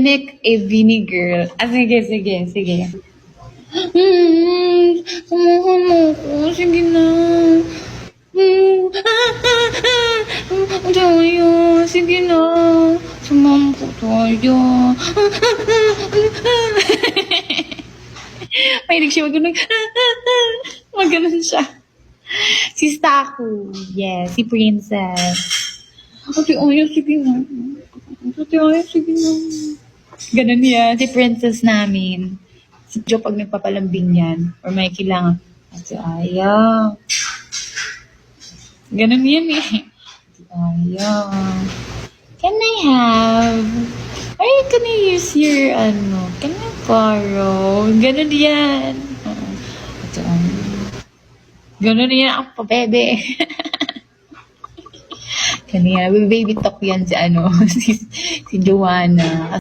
Nick a vinegar. Ah, sige. Samahan mo ko. Sige na. Tayo. Sige na. Samahan po tayo. Mahilig siya maganon. Maganon siya. Si Staku. Yes, si Princess. Ate Aya, sige na. Ate Aya, sige na. Ganun yan. Si Princess namin. Si Jo pag nagpapalambing yan. Or may kailangan. Ate Aya. Ganun yan eh. Ate Aya. Can I have... Or can I use your Can I borrow? Ganun yan. Ate Aya. Ganun yan ako pa, bebe. Kanina, baby talk yan si si Joanna.